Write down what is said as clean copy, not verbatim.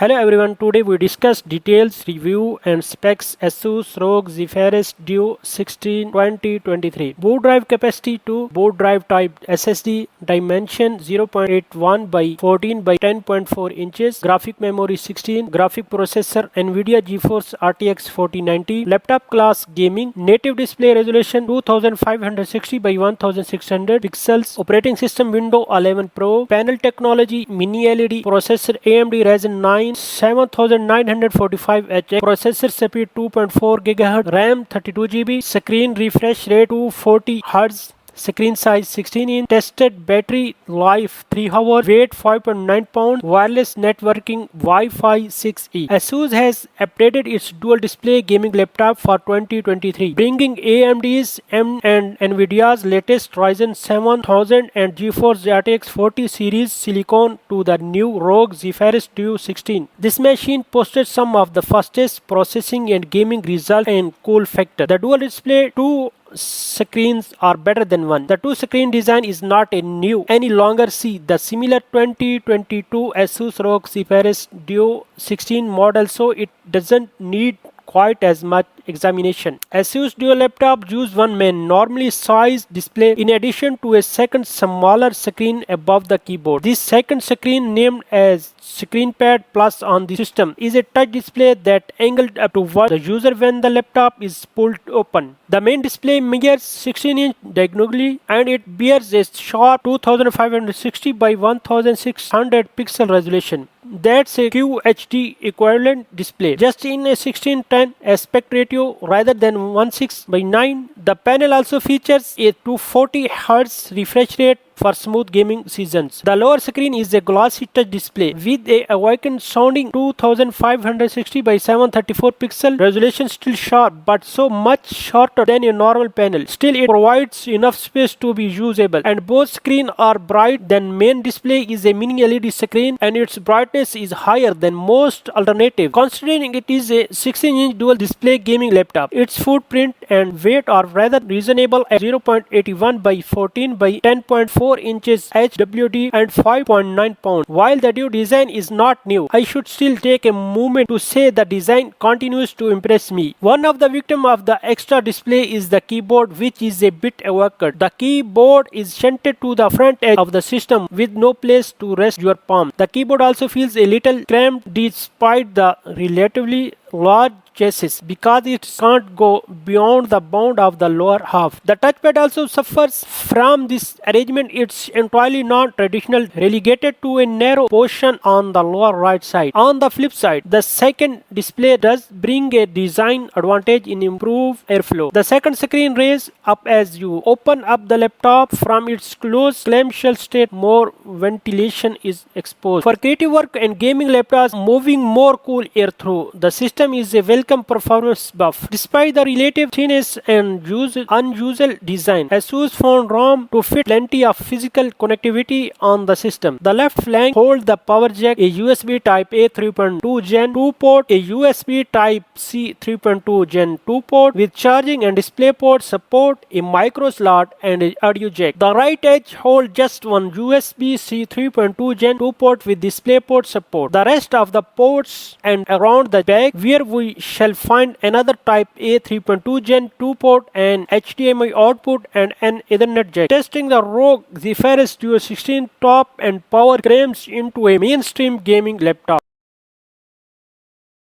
Hello everyone, today we discuss details, review and specs ASUS ROG ZEPHYRUS Duo 16 2023. Boot drive capacity to boot drive type SSD, dimension 0.81 by 14 by 10.4 inches, graphic memory 16, graphic processor Nvidia GeForce RTX 4090, laptop class gaming, native display resolution 2560 by 1600 pixels, operating system Windows 11 Pro, panel technology mini LED, processor AMD Ryzen 9 7945HX, processor CPU 2.4 GHz, RAM 32 GB, screen refresh rate 240 Hz, screen size 16 inch, tested battery life 3 hours, weight 5.9 pounds, wireless networking Wi-Fi 6E. ASUS has updated its dual display gaming laptop for 2023, bringing AMD's and Nvidia's latest Ryzen 7000 and GeForce RTX 40 series silicon to the new ROG ZEPHYRUS Duo 16. This machine posted some of the fastest processing and gaming results and cool factor. The dual display two screens are better than one. The two screen design is not new any longer. See the similar 2022 ASUS ROG ZEPHYRUS Duo 16 model, so it doesn't need quite as much examination. ASUS Duo laptop use one main normally sized display in addition to a second smaller screen above the keyboard. This second screen, named as ScreenPad Plus on the system, is a touch display that angled up towards the user when the laptop is pulled open. The main display measures 16 inch diagonally and it bears a sharp 2560 by 1600 pixel resolution. That's a QHD equivalent display, just in a 16:10 aspect ratio rather than 16:9. The panel also features a 240 Hz refresh rate for smooth gaming sessions. The lower screen is a glossy touch display with a awakened sounding 2560 by 734 pixel resolution, still sharp but so much shorter than a normal panel. Still, it provides enough space to be usable, and both screens are bright. The main display is a mini LED screen and its brightness is higher than most alternative. Considering it is a 16-inch dual display gaming laptop, its footprint and weight are rather reasonable at 0.81 by 14 by 10.4 inches HWD and 5.9 pounds. While the Duo design is not new, I should still take a moment to say the design continues to impress me. One of the victims of the extra display is the keyboard, which is a bit awkward. The keyboard is shunted to the front edge of the system with no place to rest your palm. The keyboard also feels a little cramped despite the relatively large chassis, because it can't go beyond the bound of the lower half. The touchpad also suffers from this arrangement. It's entirely non-traditional, relegated to a narrow portion on the lower right side. On the flip side, the second display does bring a design advantage in improved airflow. The second screen raises up as you open up the laptop. From its closed clamshell state, more ventilation is exposed. For creative work and gaming laptops, moving more cool air through the system is a welcome performance buff. Despite the relative thinness and unusual design, ASUS found room to fit plenty of physical connectivity on the system. The left flank holds the power jack, a USB Type A 3.2 Gen 2 port, a USB Type C 3.2 Gen 2 port with charging and display port support, a micro slot and an audio jack. The right edge holds just one USB C 3.2 Gen 2 port with display port support. The rest of the ports and around the back, where we shall find another Type A 3.2 Gen 2 port, an HDMI output and an Ethernet jack. Testing the ROG ZEPHYRUS Duo 16 top and power cramps into a mainstream gaming laptop.